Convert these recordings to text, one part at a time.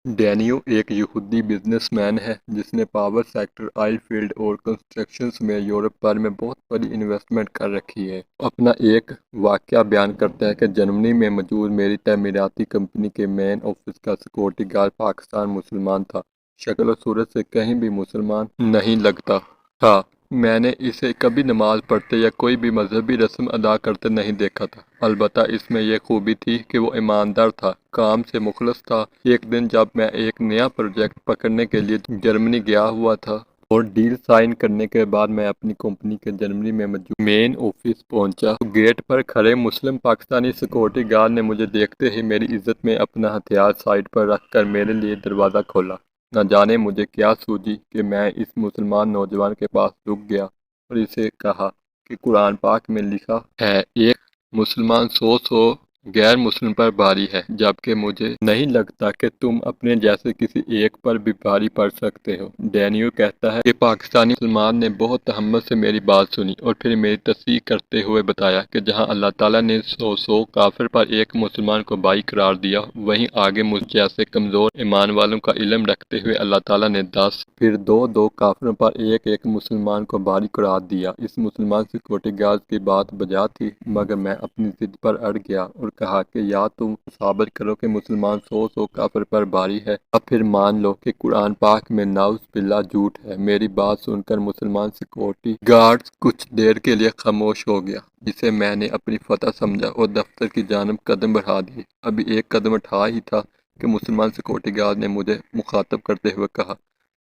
डैनियो एक यहूदी बिजनेसमैन है जिसने पावर सेक्टर, ऑयल फील्ड और कंस्ट्रक्शंस में यूरोप भर में बहुत बड़ी इन्वेस्टमेंट कर रखी है। अपना एक वाकया बयान करता है कि जर्मनी में मौजूद मेरी तमीराती कंपनी के मेन ऑफिस का सिक्योरिटी गार्ड पाकिस्तान मुसलमान था। शक्ल और सूरत से कहीं भी मुसलमान नहीं लगता था। मैंने इसे कभी नमाज पढ़ते या कोई भी मजहबी रस्म अदा करते नहीं देखा था। अलबत्ता इसमें यह खूबी थी कि वो ईमानदार था, काम से मुखलस था। एक दिन जब मैं एक नया प्रोजेक्ट पकड़ने के लिए जर्मनी गया हुआ था और डील साइन करने के बाद मैं अपनी कंपनी के जर्मनी में मौजूद मेन ऑफिस पहुंचा तो गेट पर खड़े मुस्लिम पाकिस्तानी सिक्योरिटी गार्ड ने मुझे देखते ही मेरी इज्जत में अपना हथियार साइड पर रखकर मेरे लिए दरवाज़ा खोला। न जाने मुझे क्या सूझी कि मैं इस मुसलमान नौजवान के पास रुक गया और इसे कहा कि कुरान पाक में लिखा है, एक मुसलमान सौ गैर मुस्लिम पर भारी है, जबकि मुझे नहीं लगता कि तुम अपने जैसे किसी एक पर भी भारी पड़ सकते हो। डैनियो कहता है कि पाकिस्तानी मुसलमान ने बहुत तहम्मुल से मेरी बात सुनी और फिर मेरी तस्दीक करते हुए बताया कि जहां अल्लाह ताला ने सौ काफिर पर एक मुसलमान को भाई करार दिया, वहीं आगे मुझ जैसे कमज़ोर ईमान वालों का इल्म रखते हुए अल्लाह ताला ने 10 फिर दो काफिरों पर एक मुसलमान को भारी करार दिया। इस मुसलमान सिक्योरिटी गार्ड की बात बजा थी, मगर मैं अपनी जिद पर अड़ गया और कहा कि या तुम साबित करो कि मुसलमान सौ काफिर पर भारी है, अब फिर मान लो कि कुरान पाक में नाउज़ बिल्लाह झूठ है। मेरी बात सुनकर मुसलमान सिक्योरिटी गार्ड कुछ देर के लिए खामोश हो गया, जिसे मैंने अपनी फतह समझा और दफ्तर की जानब कदम बढ़ा दिए। अभी एक कदम उठा ही था कि मुसलमान सिक्योरिटी गार्ड ने मुझे मुखातब करते हुए कहा,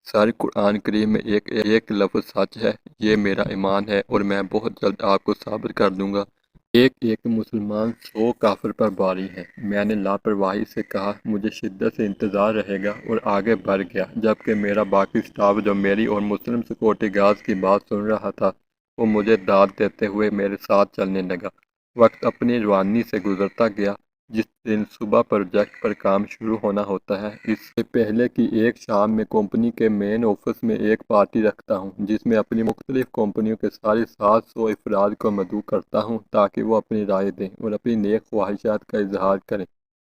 सर, कुरान करीम में एक लफ्ज़ सच है, ये मेरा ईमान है और मैं बहुत जल्द आपको साबित कर दूंगा। एक मुसलमान 100 काफिर पर भारी है। मैंने लापरवाही से कहा, मुझे शिद्दत से इंतज़ार रहेगा, और आगे बढ़ गया, जबकि मेरा बाकी स्टाफ जो मेरी और मुस्लिम सिक्योरिटी गार्ड्स की बात सुन रहा था, वो मुझे दाद देते हुए मेरे साथ चलने लगा। वक्त अपनी रवानी से गुजरता गया। जिस दिन सुबह प्रोजेक्ट पर काम शुरू होना होता है, इससे पहले कि एक शाम में कंपनी के मेन ऑफिस में एक पार्टी रखता हूँ, जिसमें अपनी मुख्तलिफ कंपनियों के सारे 700 अफराद को मदऊ करता हूँ ताकि वो अपनी राय दें और अपनी नेक ख्वाहिशात का इजहार करें।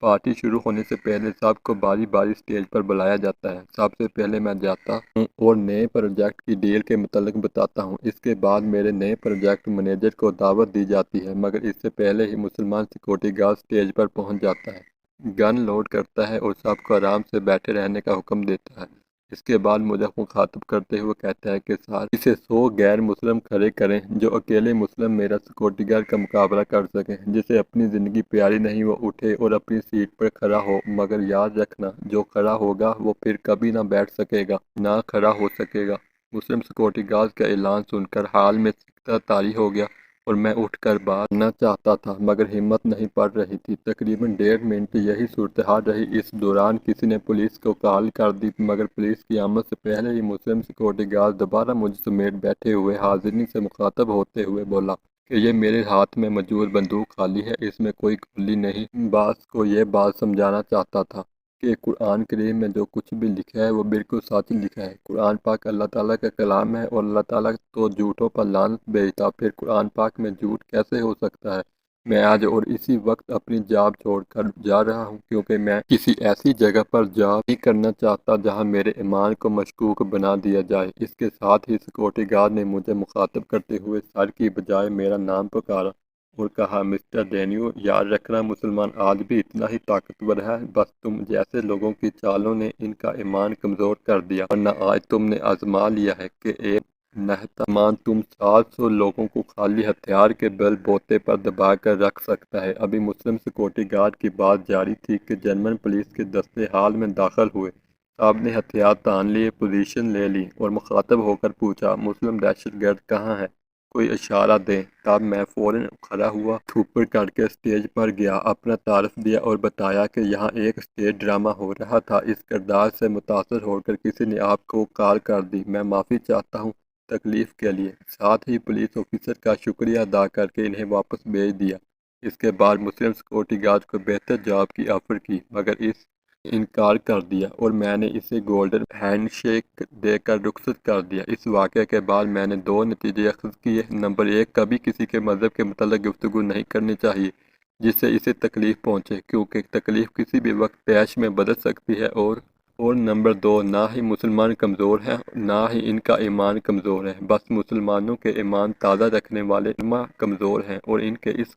पार्टी शुरू होने से पहले सबको बारी बारी स्टेज पर बुलाया जाता है। सबसे पहले मैं जाता हूँ और नए प्रोजेक्ट की डील के मुतल्लिक बताता हूँ। इसके बाद मेरे नए प्रोजेक्ट मैनेजर को दावत दी जाती है, मगर इससे पहले ही मुसलमान सिक्योरिटी गार्ड स्टेज पर पहुँच जाता है, गन लोड करता है और सबको आराम से बैठे रहने का हुक्म देता है। इसके बाद मुझे मुखातब करते हुए कहता है कि सर, इसे 100 गैर मुस्लिम खड़े करें जो अकेले मुस्लिम मेरा सिक्योरिटी गार्ड का मुकाबला कर सकें। जिसे अपनी ज़िंदगी प्यारी नहीं वो उठे और अपनी सीट पर खड़ा हो, मगर याद रखना, जो खड़ा होगा वो फिर कभी ना बैठ सकेगा, ना खड़ा हो सकेगा। मुस्लिम सिक्योरिटी गार्ड का ऐलान सुनकर हाल में सिकता तारी हो गया और मैं उठकर बात करना चाहता था, मगर हिम्मत नहीं पड़ रही थी। तकरीबन 1.5 मिनट यही सूरत हाल रही। इस दौरान किसी ने पुलिस को कॉल कर दी, मगर पुलिस की आमद से पहले ही मुस्लिम सिक्योरिटी गार्ड दोबारा मुझ समेत बैठे हुए हाजिरीन से मुखातब होते हुए बोला कि ये मेरे हाथ में मौजूद बंदूक खाली है, इसमें कोई गोली नहीं। बास को ये बात समझाना चाहता था कि कुरान करीम में जो कुछ भी लिखा है वो बिल्कुल सच लिखा है। कुरान पाक अल्लाह ताला का कलाम है और अल्लाह ताला तो झूठों पर लानत भेजता, फिर कुरान पाक में झूठ कैसे हो सकता है। मैं आज और इसी वक्त अपनी जॉब छोड़कर जा रहा हूँ, क्योंकि मैं किसी ऐसी जगह पर जॉब नहीं करना चाहता जहाँ मेरे ईमान को मशकूक बना दिया जाए। इसके साथ ही सिक्योरिटी गार्ड ने मुझे मुखातब करते हुए सर की बजाय मेरा नाम पुकारा और कहा, मिस्टर डेनियो, याद रखना, मुसलमान आज भी इतना ही ताकतवर है, बस तुम जैसे लोगों की चालों ने इनका ईमान कमज़ोर कर दिया, वरना आज तुमने आजमा लिया है कि एक नहतामान तुम 700 लोगों को खाली हथियार के बल बोते पर दबा कर रख सकता है। अभी मुस्लिम सिक्योरिटी गार्ड की बात जारी थी कि जर्मन पुलिस के दस्ते हाल में दाखिल हुए। साहब ने हथियार तान लिए, पोजीशन ले ली और मुखातब होकर पूछा, मुस्लिम दहशतगर्द कहाँ है, कोई इशारा दें। तब मैं फ़ौरन खड़ा हुआ, ऊपर करके स्टेज पर गया, अपना तारफ़ दिया और बताया कि यहाँ एक स्टेज ड्रामा हो रहा था। इस किरदार से मुतासर होकर किसी ने आपको कॉल कर दी। मैं माफ़ी चाहता हूँ तकलीफ़ के लिए। साथ ही पुलिस ऑफिसर का शुक्रिया अदा करके इन्हें वापस भेज दिया। इसके बाद मुस्लिम सिक्योरिटी गार्ड को बेहतर जॉब की ऑफ़र की, मगर इस इनकार कर दिया और मैंने इसे गोल्डन हैंडशेक देकर रुखसत कर दिया। इस वाक़े के बाद मैंने 2 नतीजे अख़ज़ किए। नंबर 1, कभी किसी के मज़हब के मुतल्लिक़ गुफ्तगू नहीं करनी चाहिए जिससे इसे तकलीफ़ पहुँचे, क्योंकि तकलीफ़ किसी भी वक्त तैश में बदल सकती है, और اور نمبر 2، نہ ہی مسلمان کمزور ہیں نہ ہی ان کا ایمان کمزور ہے، بس مسلمانوں کے ایمان تازہ رکھنے والے علماء کمزور ہیں، اور ان کے اس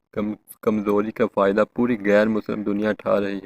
کمزوری کا فائدہ پوری غیر مسلم دنیا اٹھا رہی ہے۔